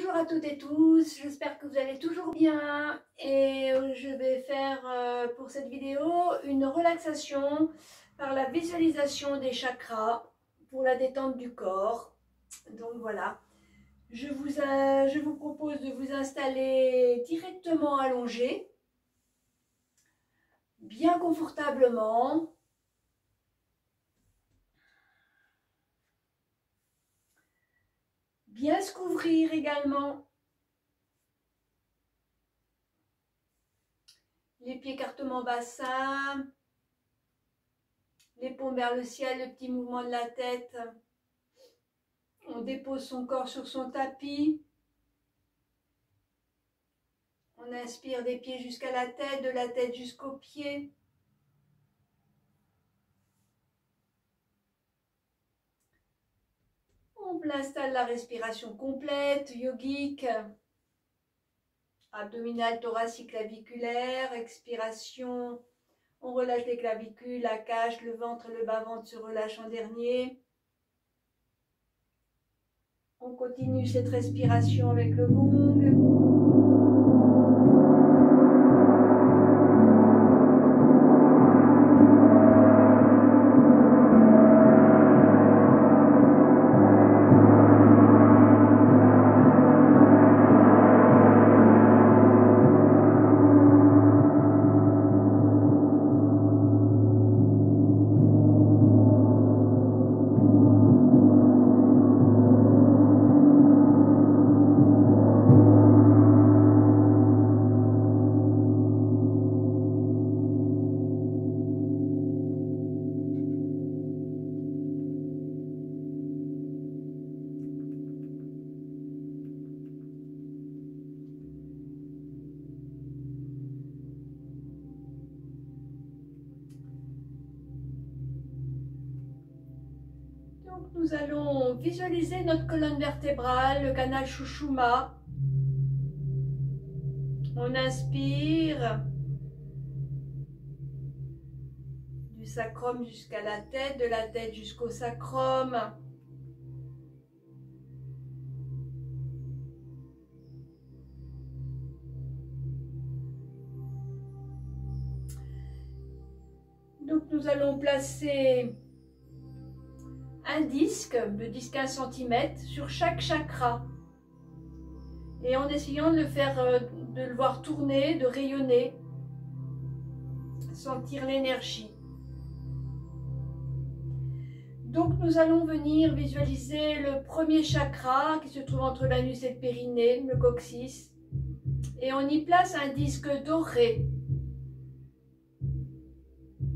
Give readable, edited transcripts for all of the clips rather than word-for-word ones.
Bonjour à toutes et tous, j'espère que vous allez toujours bien et je vais faire pour cette vidéo une relaxation par la visualisation des chakras pour la détente du corps. Donc voilà, je vous propose de vous installer directement allongé, bien confortablement. Bien se couvrir également. Les pieds écartement bassin, les paumes vers le ciel, le petit mouvement de la tête. On dépose son corps sur son tapis. On inspire des pieds jusqu'à la tête, de la tête jusqu'aux pieds. On installe la respiration complète, yogique. Abdominale, thoracique, claviculaire. Expiration. On relâche les clavicules, la cage, le ventre et le bas-ventre se relâchent en dernier. On continue cette respiration avec le gong. Donc nous allons visualiser notre colonne vertébrale, le canal Shushuma. On inspire du sacrum jusqu'à la tête, de la tête jusqu'au sacrum. Donc nous allons placer un disque de 10-15 cm sur chaque chakra et en essayant de le voir tourner, de rayonner, sentir l'énergie. Donc nous allons venir visualiser le premier chakra qui se trouve entre l'anus et le périnée, le coccyx, et on y place un disque doré.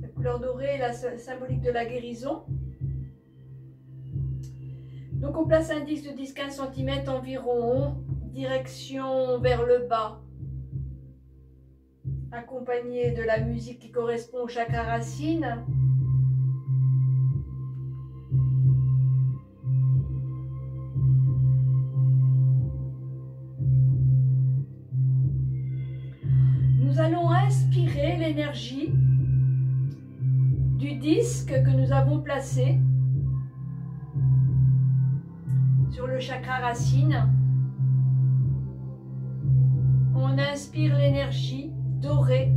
La couleur dorée est la symbolique de la guérison. Donc on place un disque de 10-15 cm environ, direction vers le bas, accompagné de la musique qui correspond au chakra racine. Nous allons inspirer l'énergie du disque que nous avons placé sur le chakra racine. On inspire l'énergie dorée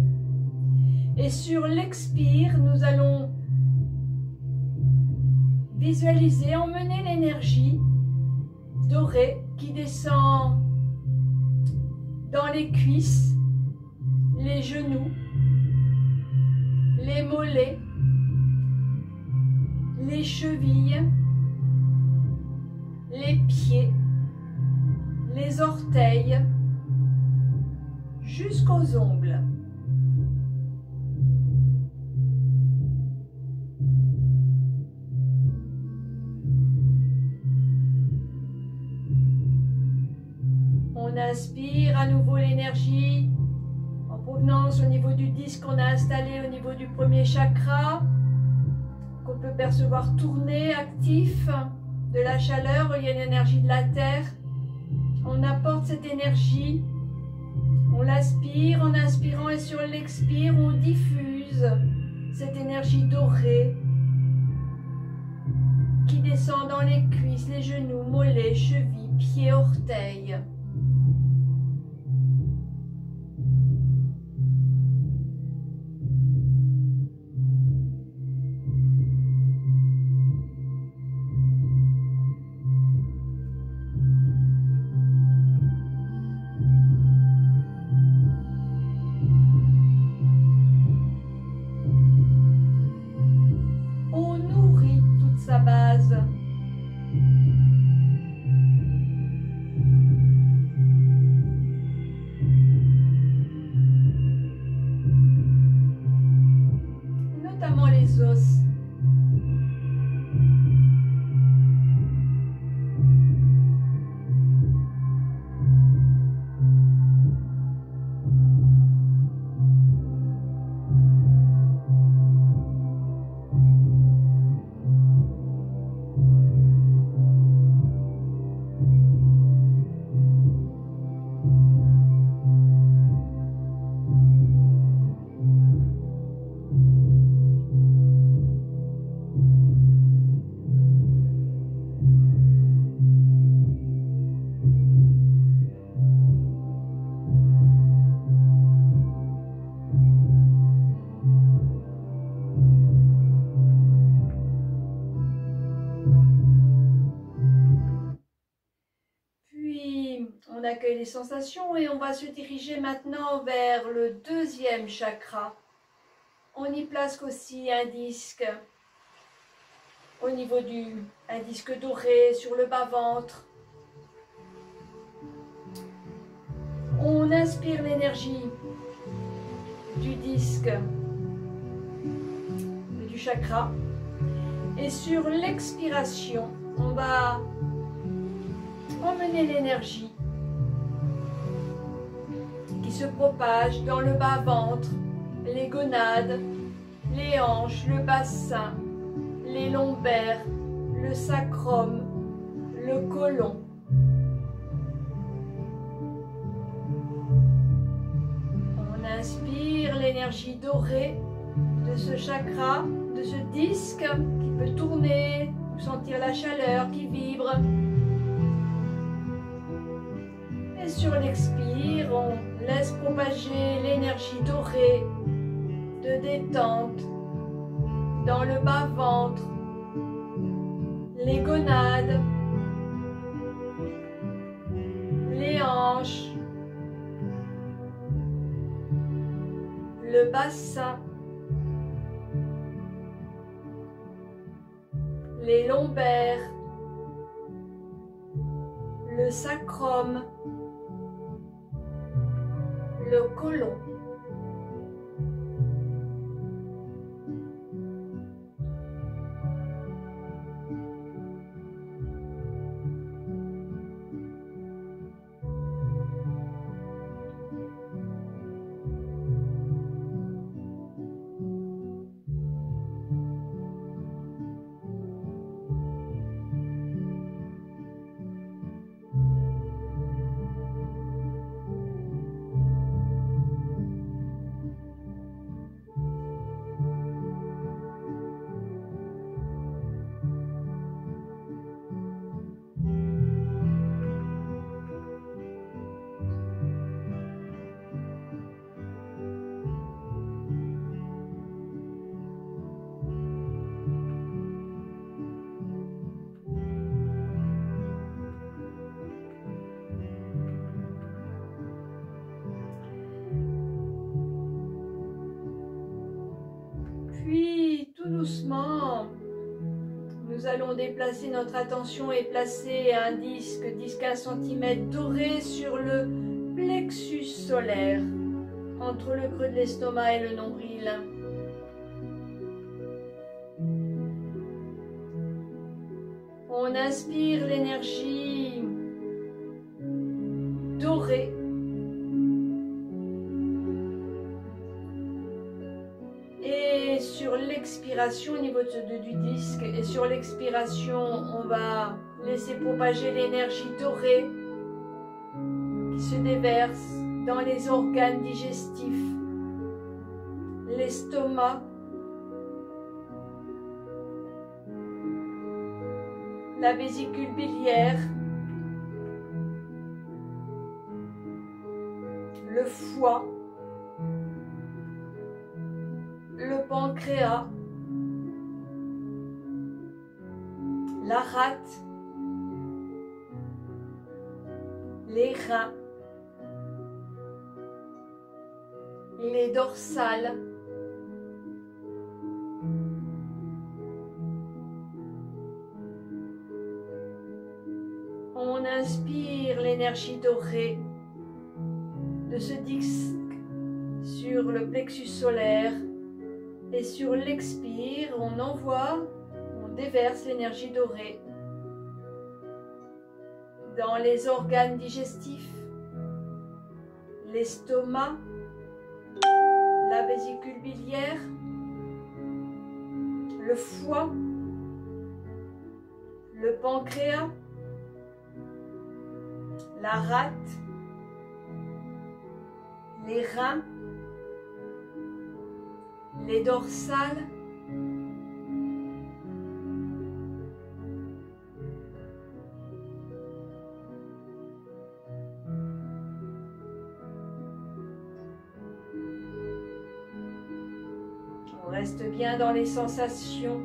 et sur l'expire, nous allons visualiser, emmener l'énergie dorée qui descend dans les cuisses, les genoux, les mollets, les chevilles, les pieds, les orteils, jusqu'aux ongles. On inspire à nouveau l'énergie en provenance au niveau du disque qu'on a installé au niveau du premier chakra, qu'on peut percevoir tourner, actif, de la chaleur, il y a l'énergie de la terre. On apporte cette énergie, on l'aspire, en inspirant et sur l'expire, on diffuse cette énergie dorée qui descend dans les cuisses, les genoux, mollets, chevilles, pieds, orteils. On nourrit toute sa base. Notamment les os. On accueille les sensations et on va se diriger maintenant vers le deuxième chakra. On y place aussi un disque au niveau un disque doré sur le bas-ventre. On inspire l'énergie du disque du chakra et sur l'expiration, on va emmener l'énergie qui se propage dans le bas-ventre, les gonades, les hanches, le bassin, les lombaires, le sacrum, le côlon. On inspire l'énergie dorée de ce chakra, de ce disque qui peut tourner, sentir la chaleur qui vibre. Et sur l'expire, on laisse propager l'énergie dorée de détente dans le bas-ventre, les gonades, les hanches, le bassin, les lombaires, le sacrum, le côlon. Puis, tout doucement, nous allons déplacer notre attention et placer un disque 10-15 cm doré sur le plexus solaire, entre le creux de l'estomac et le nombril. On inspire l'énergie dorée. Et sur l'expiration au niveau du disque, et sur l'expiration, on va laisser propager l'énergie dorée qui se déverse dans les organes digestifs, l'estomac, la vésicule biliaire, le foie, le pancréas, la rate, les reins, les dorsales, on inspire l'énergie dorée de ce disque sur le plexus solaire et sur l'expire, on envoie, on déverse l'énergie dorée dans les organes digestifs, l'estomac, la vésicule biliaire, le foie, le pancréas, la rate, les reins, les dorsales, on reste bien dans les sensations.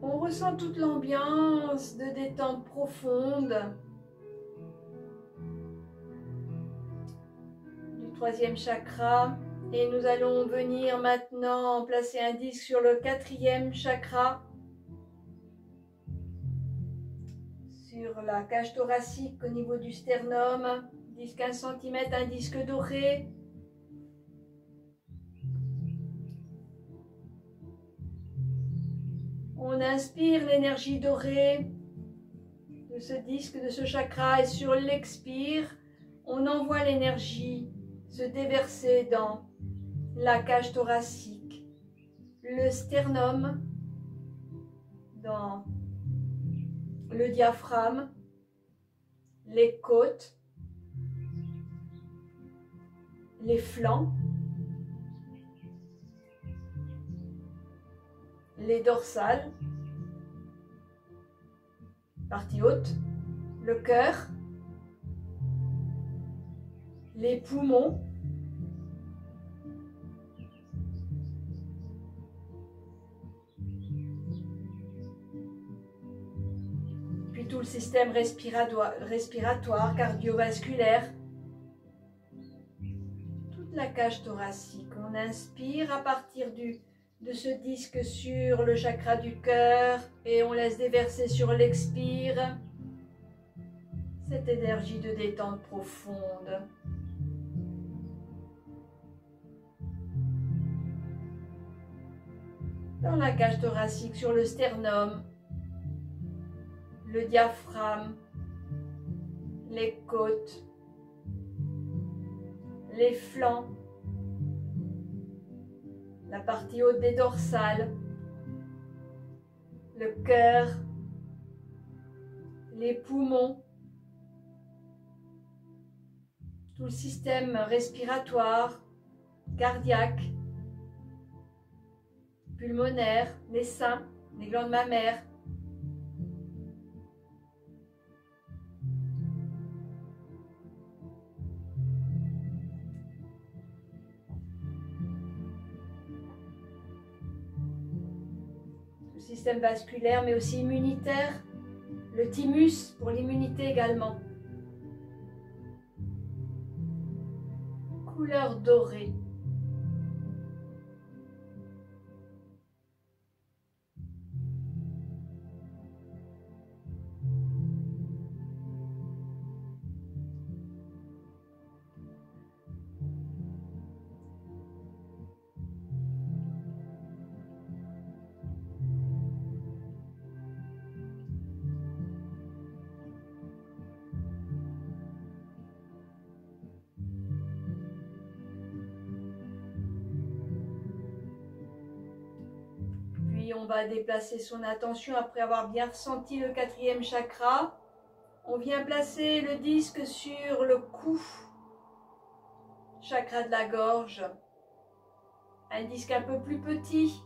On ressent toute l'ambiance de détente profonde du troisième chakra. Et nous allons venir maintenant placer un disque sur le quatrième chakra, sur la cage thoracique au niveau du sternum, 10-15 cm, un disque doré. On inspire l'énergie dorée de ce disque, de ce chakra, et sur l'expire, on envoie l'énergie se déverser dans la cage thoracique, le sternum, dans le diaphragme, les côtes, les flancs, les dorsales, partie haute, le cœur, les poumons, puis tout le système respiratoire, cardiovasculaire, toute la cage thoracique. On inspire à partir de ce disque sur le chakra du cœur et on laisse déverser sur l'expire cette énergie de détente profonde. Dans la cage thoracique, sur le sternum, le diaphragme, les côtes, les flancs, la partie haute des dorsales, le cœur, les poumons, tout le système respiratoire, cardiaque, pulmonaire, les seins, les glandes mammaires. Le système vasculaire, mais aussi immunitaire, le thymus pour l'immunité également. Couleur dorée. va déplacer son attention après avoir bien ressenti le quatrième chakra. On vient placer le disque sur le cou, chakra de la gorge. Un disque un peu plus petit,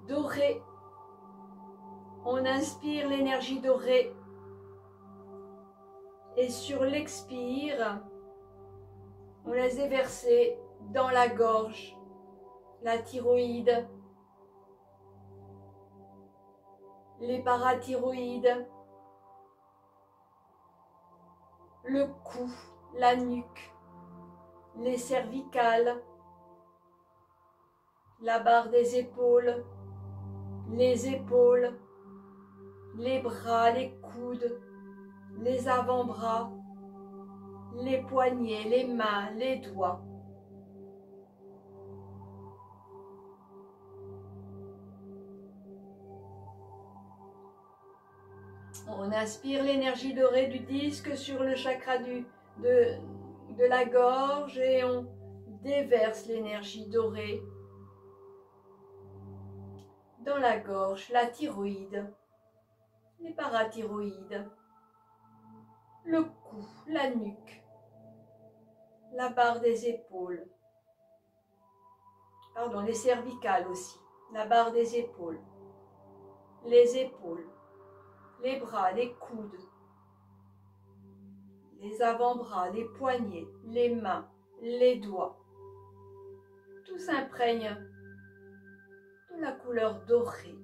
doré. On inspire l'énergie dorée. Et sur l'expire, on laisse déverser dans la gorge, la thyroïde, les parathyroïdes, le cou, la nuque, les cervicales, la barre des épaules, les bras, les coudes, les avant-bras, les poignets, les mains, les doigts. On inspire l'énergie dorée du disque sur le chakra de la gorge et on déverse l'énergie dorée dans la gorge, la thyroïde, les parathyroïdes, le cou, la nuque, la barre des épaules, pardon, les cervicales aussi, la barre des épaules, les bras, les coudes, les avant-bras, les poignets, les mains, les doigts. Tout s'imprègne de la couleur dorée.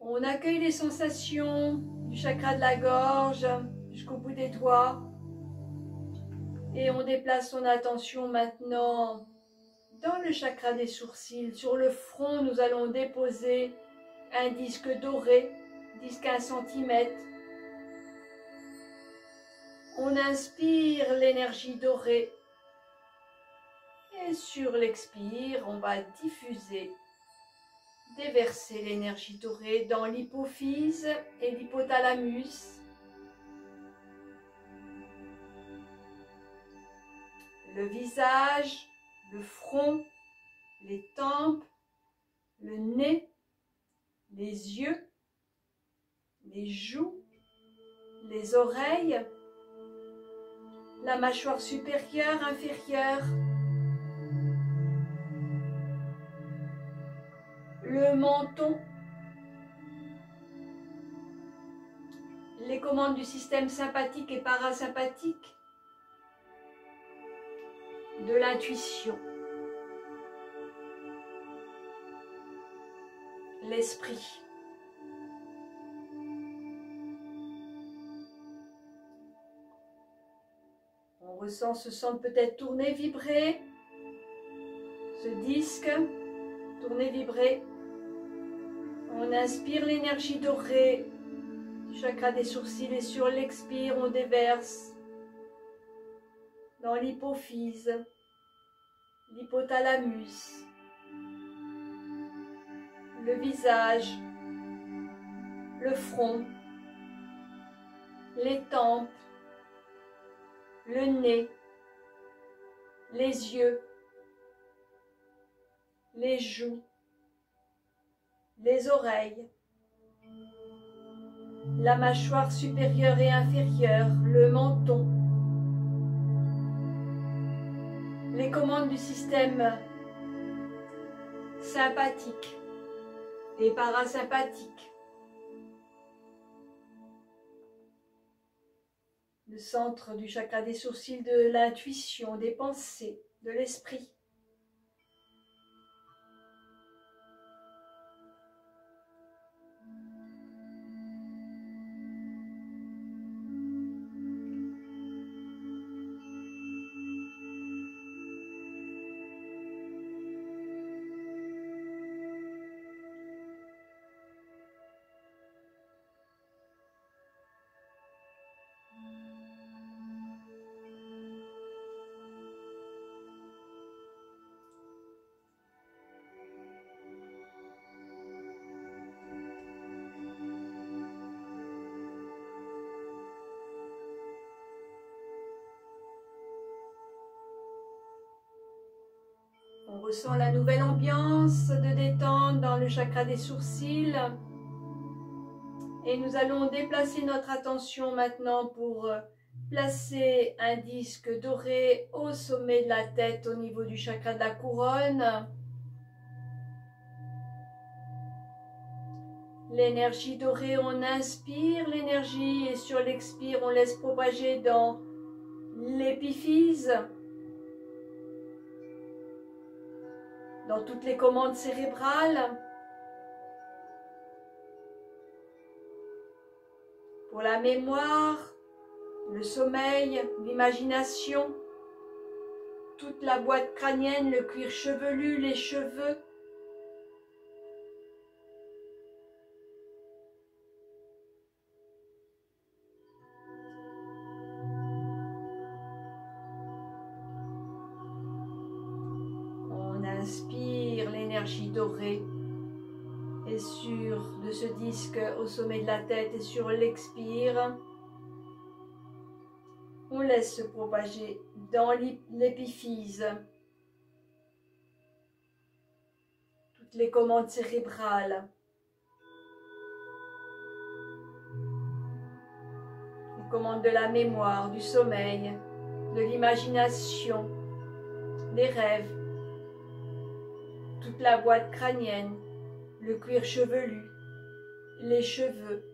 On accueille les sensations du chakra de la gorge jusqu'au bout des doigts et on déplace son attention maintenant dans le chakra des sourcils. Sur le front, nous allons déposer un disque doré, disque 1 cm. On inspire l'énergie dorée et sur l'expire, on va diffuser, déverser l'énergie dorée dans l'hypophyse et l'hypothalamus. Le visage, le front, les tempes, le nez, les yeux, les joues, les oreilles, la mâchoire supérieure, inférieure, le menton, les commandes du système sympathique et parasympathique, de l'intuition, l'esprit. On ressent ce centre peut-être tourner, vibrer, ce disque tourner, vibrer. On inspire l'énergie dorée du chakra des sourcils et sur l'expire, on déverse dans l'hypophyse, l'hypothalamus, le visage, le front, les tempes, le nez, les yeux, les joues, les oreilles, la mâchoire supérieure et inférieure, le menton, les commandes du système sympathique et parasympathique, le centre du chakra des sourcils, de l'intuition, des pensées, de l'esprit. ressent la nouvelle ambiance de détente dans le chakra des sourcils. Et nous allons déplacer notre attention maintenant pour placer un disque doré au sommet de la tête au niveau du chakra de la couronne. L'énergie dorée, on inspire l'énergie et sur l'expire, on laisse propager dans l'épiphyse, dans toutes les commandes cérébrales. Pour la mémoire, le sommeil, l'imagination, toute la boîte crânienne, le cuir chevelu, les cheveux. On inspire l'énergie dorée. Et de ce disque au sommet de la tête et sur l'expire, on laisse se propager dans l'épiphyse toutes les commandes cérébrales, les commandes de la mémoire, du sommeil, de l'imagination, des rêves, toute la boîte crânienne, le cuir chevelu, les cheveux.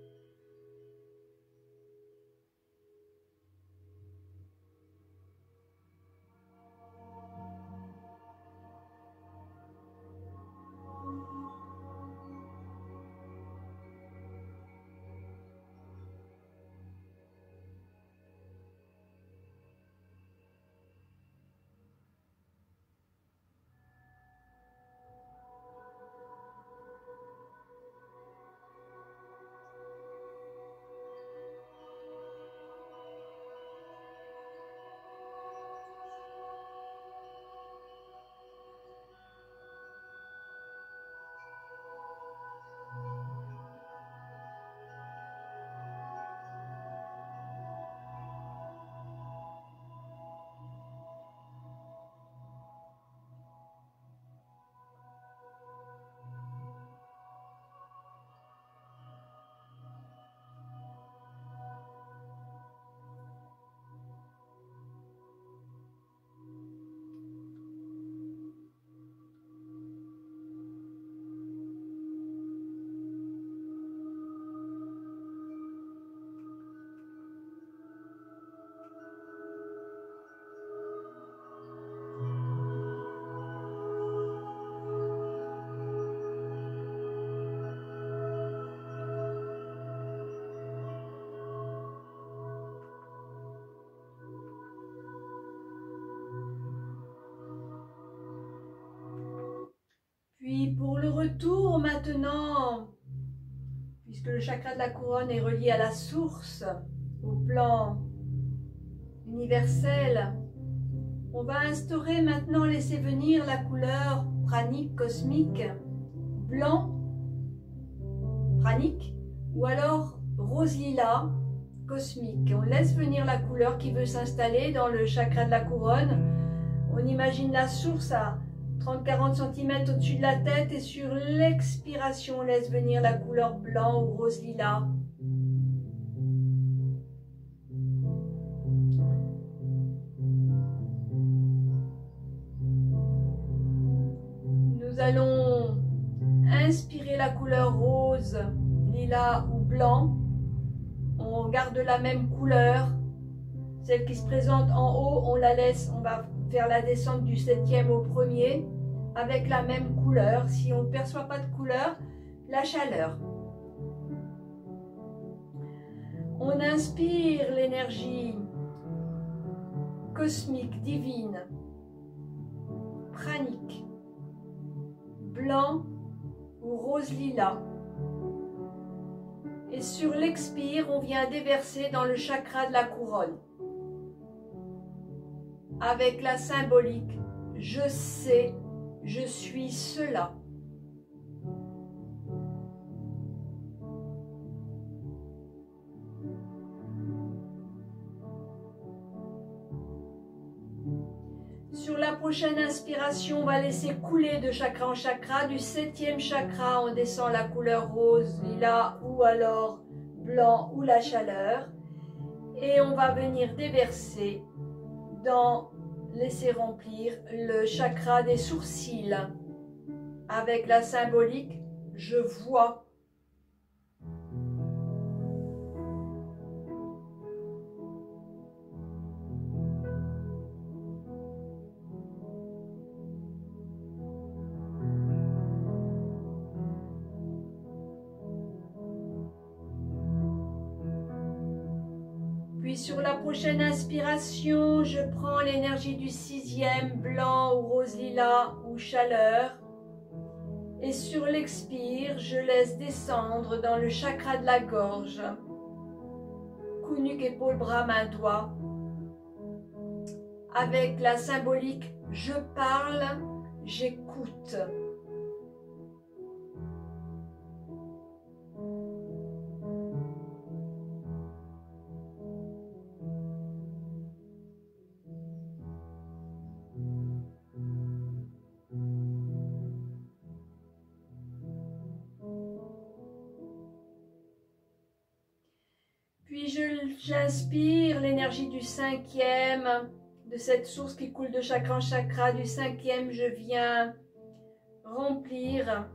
Puis pour le retour maintenant, puisque le chakra de la couronne est relié à la source, au plan universel, on va instaurer maintenant, laisser venir la couleur pranique cosmique, blanc, pranique, ou alors rose lilas cosmique. On laisse venir la couleur qui veut s'installer dans le chakra de la couronne. On imagine la source à 30-40 cm au-dessus de la tête et sur l'expiration, on laisse venir la couleur blanc ou rose lilas. Nous allons inspirer la couleur rose, lilas ou blanc. On garde la même couleur. Celle qui se présente en haut, on la laisse, on va faire la descente du 7e au 1er avec la même couleur. Si on ne perçoit pas de couleur, la chaleur. On inspire l'énergie cosmique, divine, pranique, blanc ou rose lilas. Et sur l'expire, on vient déverser dans le chakra de la couronne. Avec la symbolique, je sais, je suis cela. Sur la prochaine inspiration, on va laisser couler de chakra en chakra. Du 7e chakra, on descend la couleur rose, lilas ou alors blanc ou la chaleur. Et on va venir déverser laisser remplir le chakra des sourcils avec la symbolique « Je vois ». Puis sur la prochaine inspiration, je prends l'énergie du 6e, blanc ou rose lilas ou chaleur. Et sur l'expire, je laisse descendre dans le chakra de la gorge. Cou, nuque, épaule, bras, main, doigt. Avec la symbolique « Je parle, j'écoute ». Puis j'inspire l'énergie du 5e, de cette source qui coule de chakra en chakra. Du 5e, je viens remplir.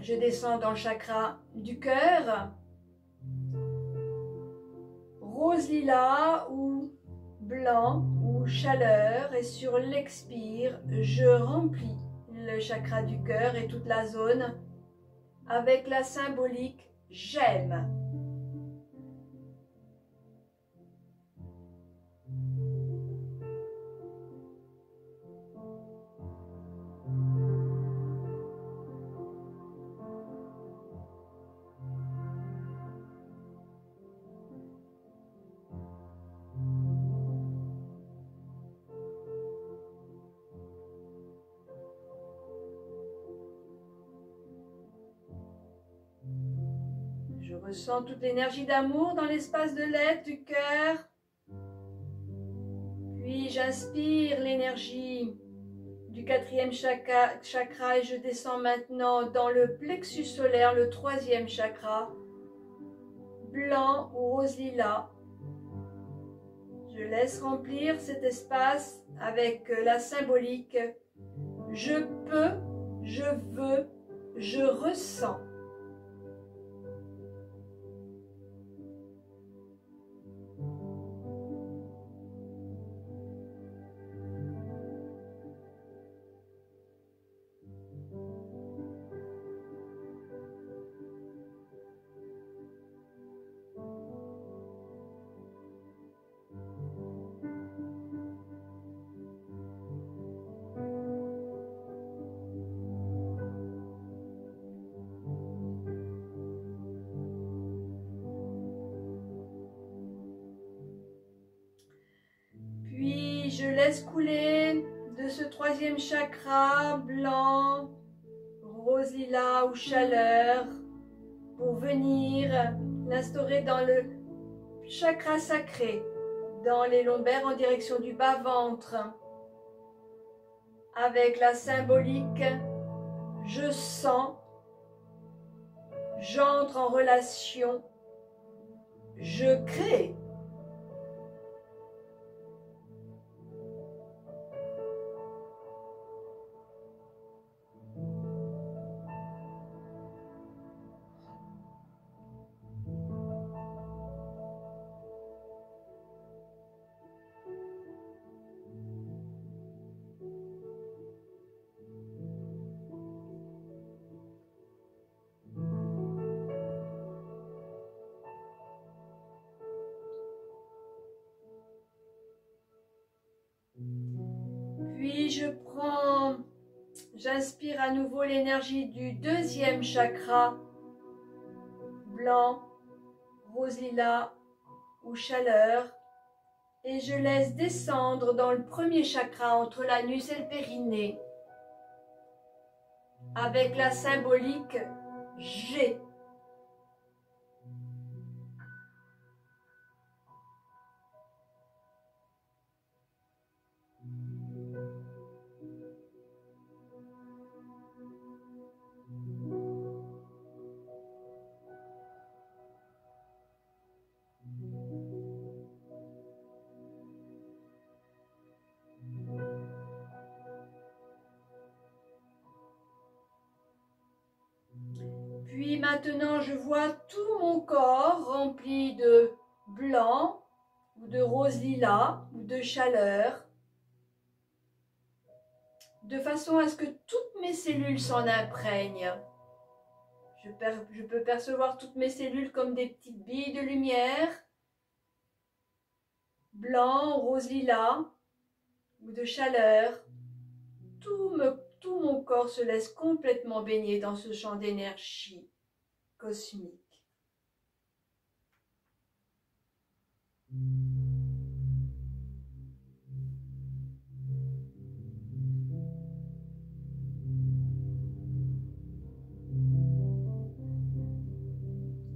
Je descends dans le chakra du cœur. Rose lilas ou blanc ou chaleur. Et sur l'expire, je remplis le chakra du cœur et toute la zone avec la symbolique « J'aime ». Je ressens toute l'énergie d'amour dans l'espace de l'être du cœur. Puis j'inspire l'énergie du 4e chakra et je descends maintenant dans le plexus solaire, le 3e chakra, blanc ou rose lilas. Je laisse remplir cet espace avec la symbolique « Je peux, je veux, je ressens ». Puis je laisse couler de ce 3e chakra blanc, rose lilas ou chaleur pour venir l'instaurer dans le chakra sacré, dans les lombaires en direction du bas-ventre, avec la symbolique « Je sens », j'entre en relation, je crée. Puis j'inspire à nouveau l'énergie du 2e chakra, blanc, rose lilas ou chaleur, et je laisse descendre dans le 1er chakra entre l'anus et le périnée, avec la symbolique G. maintenant, je vois tout mon corps rempli de blanc, ou de rose lilas, ou de chaleur, de façon à ce que toutes mes cellules s'en imprègnent. Je peux percevoir toutes mes cellules comme des petites billes de lumière, blanc, rose lilas, ou de chaleur. Tout mon corps se laisse complètement baigner dans ce champ d'énergie cosmique.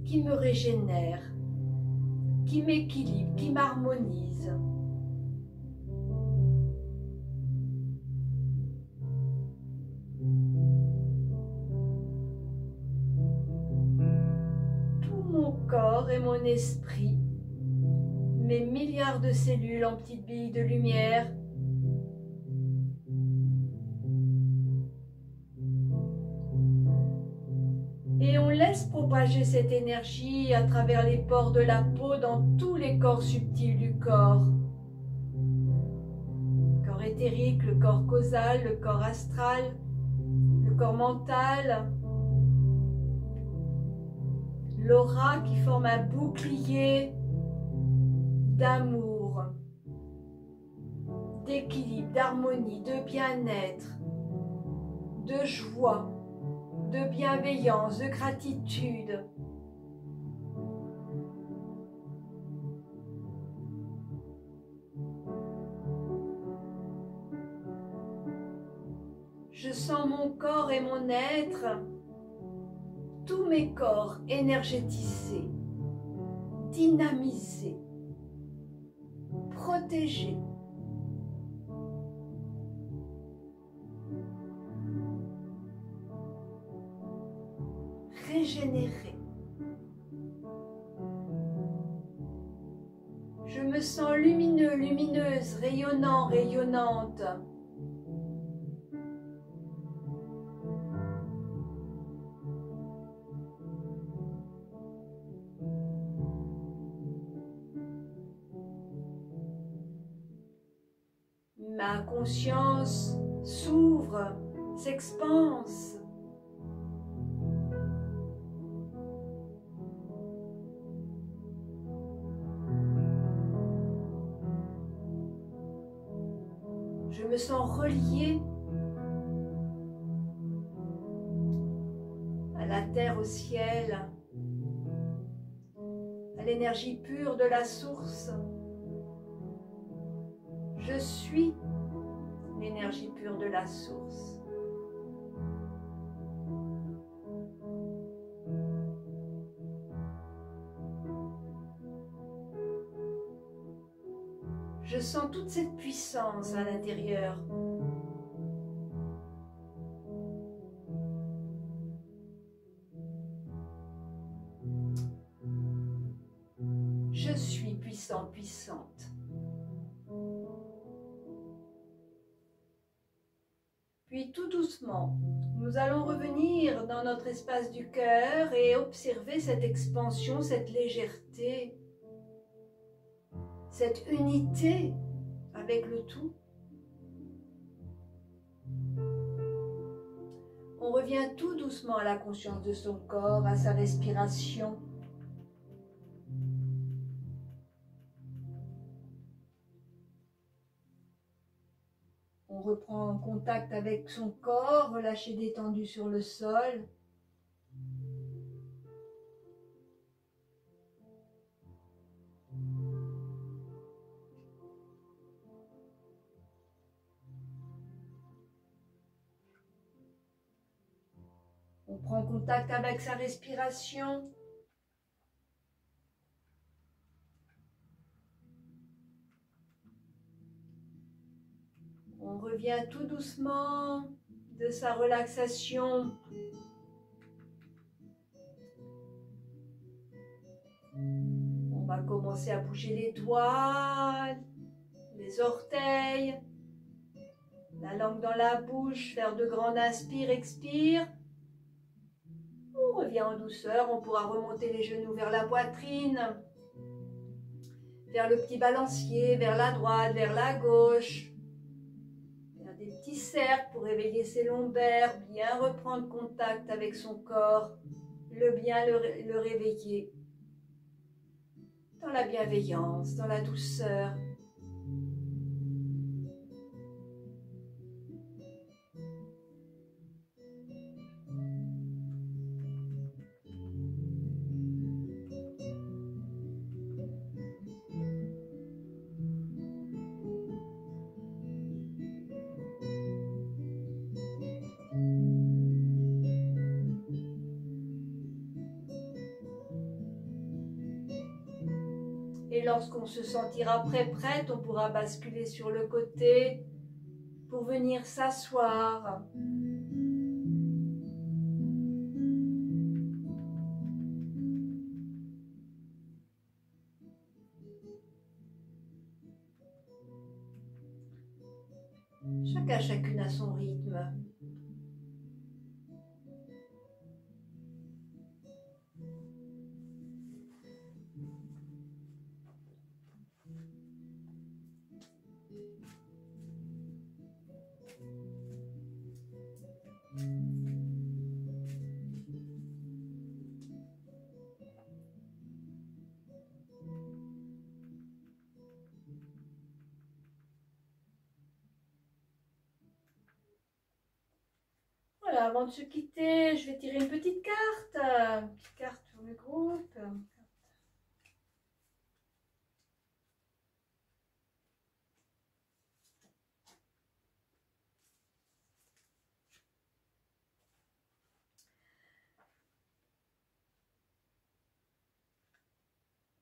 Qui me régénère, qui m'équilibre, qui m'harmonise. Tout mon corps et mon esprit, mes milliards de cellules en petites billes de lumière, et on laisse propager cette énergie à travers les pores de la peau dans tous les corps subtils du corps. Le corps éthérique, le corps causal, le corps astral, le corps mental, l'aura qui forme un bouclier d'amour, d'équilibre, d'harmonie, de bien-être, de joie, de bienveillance, de gratitude. Je sens mon corps et mon être, tous mes corps énergétisés, dynamisés, protégés. Régénéré. Je me sens lumineux, lumineuse, rayonnant, rayonnante. Ma conscience s'ouvre, s'expanse. Je me sens reliée à la terre, au ciel, à l'énergie pure de la source. Je suis l'énergie pure de la source. Je sens toute cette puissance à l'intérieur. Je suis puissant, puissante. Puis tout doucement, nous allons revenir dans notre espace du cœur et observer cette expansion, cette légèreté, cette unité avec le tout. On revient tout doucement à la conscience de son corps, à sa respiration. On reprend contact avec son corps, relâché détendu sur le sol. On prend contact avec sa respiration. On revient tout doucement de sa relaxation. On va commencer à bouger les doigts, les orteils, la langue dans la bouche, faire de grands inspires, expires. On revient en douceur. On pourra remonter les genoux vers la poitrine, vers le petit balancier, vers la droite, vers la gauche. Faire des petits cercles pour réveiller ses lombaires, bien reprendre contact avec son corps, bien le réveiller. Dans la bienveillance, dans la douceur. Et lorsqu'on se sentira prête, on pourra basculer sur le côté pour venir s'asseoir. Chacune à son rythme. Voilà, avant de se quitter, je vais tirer une petite carte. Une petite carte pour le groupe.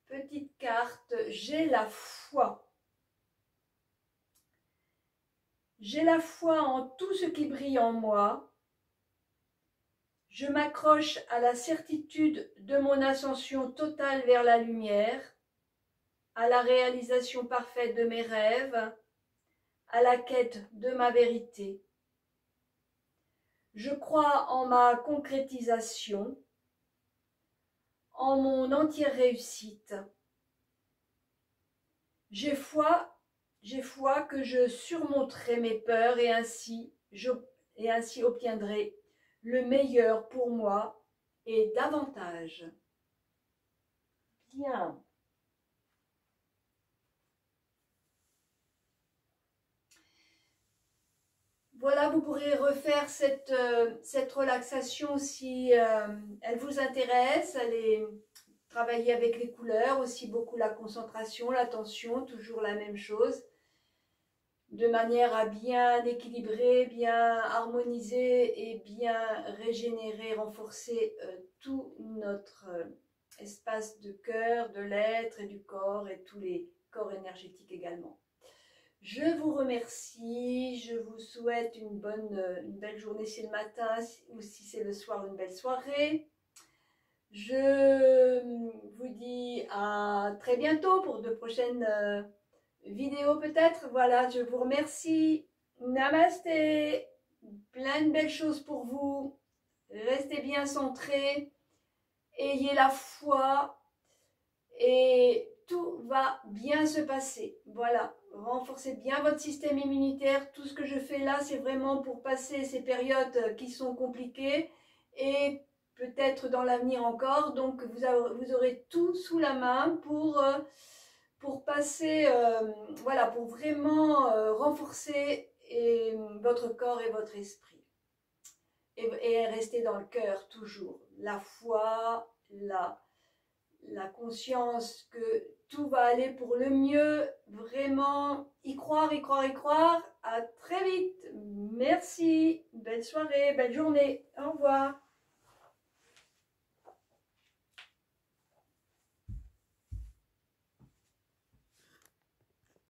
Petite carte, j'ai la foi. J'ai la foi en tout ce qui brille en moi. Je m'accroche à la certitude de mon ascension totale vers la lumière, à la réalisation parfaite de mes rêves, à la quête de ma vérité. Je crois en ma concrétisation, en mon entière réussite. J'ai foi que je surmonterai mes peurs et ainsi obtiendrai le meilleur pour moi et davantage. Bien. Voilà, vous pourrez refaire cette relaxation si elle vous intéresse. Travailler avec les couleurs, aussi beaucoup la concentration, l'attention, toujours la même chose. De manière à bien équilibrer, bien harmoniser et bien régénérer, renforcer tout notre espace de cœur, de l'être et du corps et tous les corps énergétiques également. Je vous remercie, je vous souhaite une belle journée si c'est le matin ou si c'est le soir, une belle soirée. Je vous dis à très bientôt pour de prochaines vidéos peut-être. Voilà, je vous remercie. Namasté. Plein de belles choses pour vous. Restez bien centrés. Ayez la foi et tout va bien se passer. Voilà, renforcez bien votre système immunitaire. Tout ce que je fais là, c'est vraiment pour passer ces périodes qui sont compliquées et peut-être dans l'avenir encore. Donc vous aurez tout sous la main pour passer, voilà, pour vraiment renforcer votre corps et votre esprit. Et rester dans le cœur toujours. La foi, la conscience que tout va aller pour le mieux, vraiment y croire, y croire, y croire. À très vite. Merci. Belle soirée, belle journée. Au revoir.